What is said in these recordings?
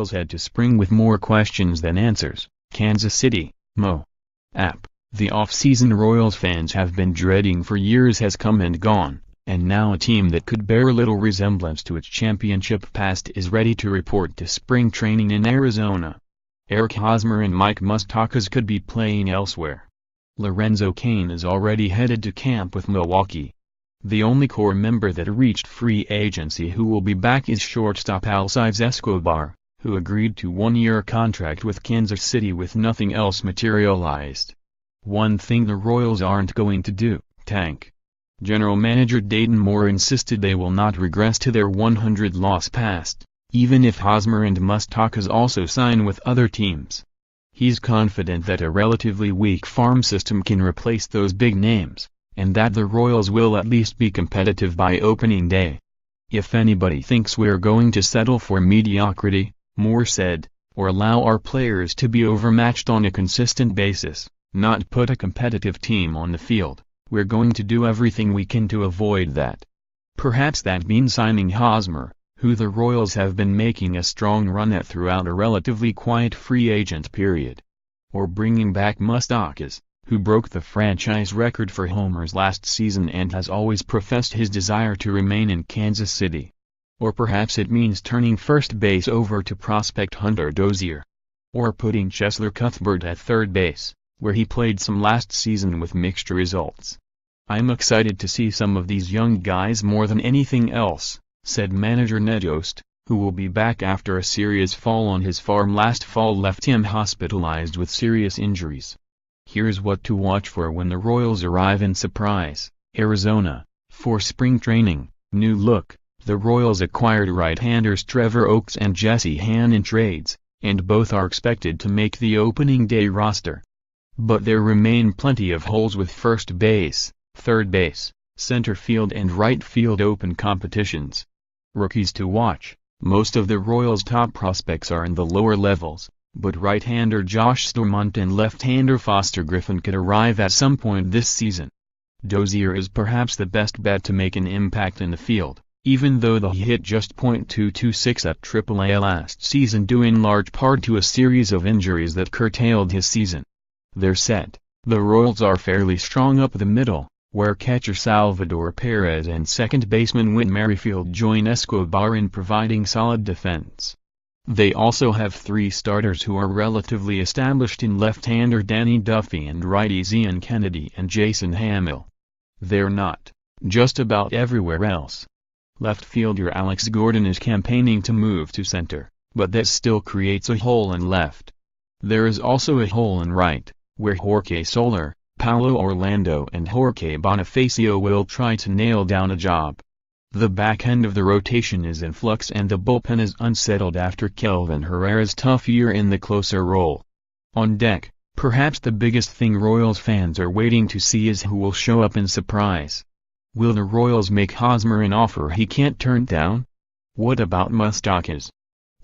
Royals head to spring with more questions than answers. Kansas City, Mo. App. The offseason Royals fans have been dreading for years has come and gone, and now a team that could bear little resemblance to its championship past is ready to report to spring training in Arizona. Hosmer and Mike Moustakas could be playing elsewhere. Lorenzo Cain is already headed to camp with Milwaukee. The only core member that reached free agency who will be back is shortstop Alcides Escobar, who agreed to a one-year contract with Kansas City with nothing else materialized. One thing the Royals aren't going to do, tank. General manager Dayton Moore insisted they will not regress to their 100-loss past, even if Hosmer and Moustakas also sign with other teams. He's confident that a relatively weak farm system can replace those big names, and that the Royals will at least be competitive by opening day. If anybody thinks we're going to settle for mediocrity, Moore said, or allow our players to be overmatched on a consistent basis, not put a competitive team on the field, we're going to do everything we can to avoid that. Perhaps that means signing Hosmer, who the Royals have been making a strong run at throughout a relatively quiet free agent period. Or bringing back Moustakas, who broke the franchise record for homers last season and has always professed his desire to remain in Kansas City. Or perhaps it means turning first base over to prospect Hunter Dozier. Or putting Cheslor Cuthbert at third base, where he played some last season with mixed results. I'm excited to see some of these young guys more than anything else, said manager Ned Yost, who will be back after a serious fall on his farm last fall left him hospitalized with serious injuries. Here's what to watch for when the Royals arrive in Surprise, Arizona, for spring training. New look. The Royals acquired right-handers Trevor Oakes and Jesse Hahn in trades, and both are expected to make the opening day roster. But there remain plenty of holes with first base, third base, center field and right field open competitions. Rookies to watch. Most of the Royals' top prospects are in the lower levels, but right-hander Josh Stormont and left-hander Foster Griffin could arrive at some point this season. Dozier is perhaps the best bet to make an impact in the field, even though he hit just .226 at AAA last season due in large part to a series of injuries that curtailed his season. They're set. The Royals are fairly strong up the middle, where catcher Salvador Perez and second baseman Whit Merrifield join Escobar in providing solid defense. They also have three starters who are relatively established in left-hander Danny Duffy and righties Ian Kennedy and Jason Hamill. They're not just about everywhere else. Left fielder Alex Gordon is campaigning to move to center, but that still creates a hole in left. There is also a hole in right, where Jorge Soler, Paulo Orlando and Jorge Bonifacio will try to nail down a job. The back end of the rotation is in flux and the bullpen is unsettled after Kelvin Herrera's tough year in the closer role. On deck, perhaps the biggest thing Royals fans are waiting to see is who will show up in Surprise. Will the Royals make Hosmer an offer he can't turn down? What about Moustakas?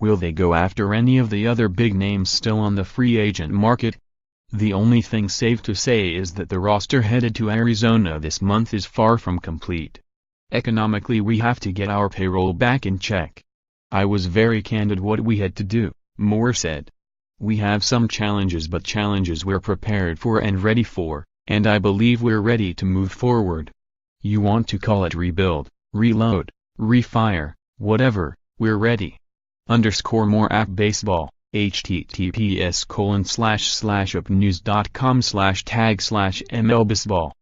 Will they go after any of the other big names still on the free agent market? The only thing safe to say is that the roster headed to Arizona this month is far from complete. Economically we have to get our payroll back in check. I was very candid what we had to do, Moore said. We have some challenges but challenges we're prepared for and ready for, and I believe we're ready to move forward. You want to call it rebuild, reload, refire, whatever, we're ready. _more app baseball, https://upnews.com/tag/mlbaseball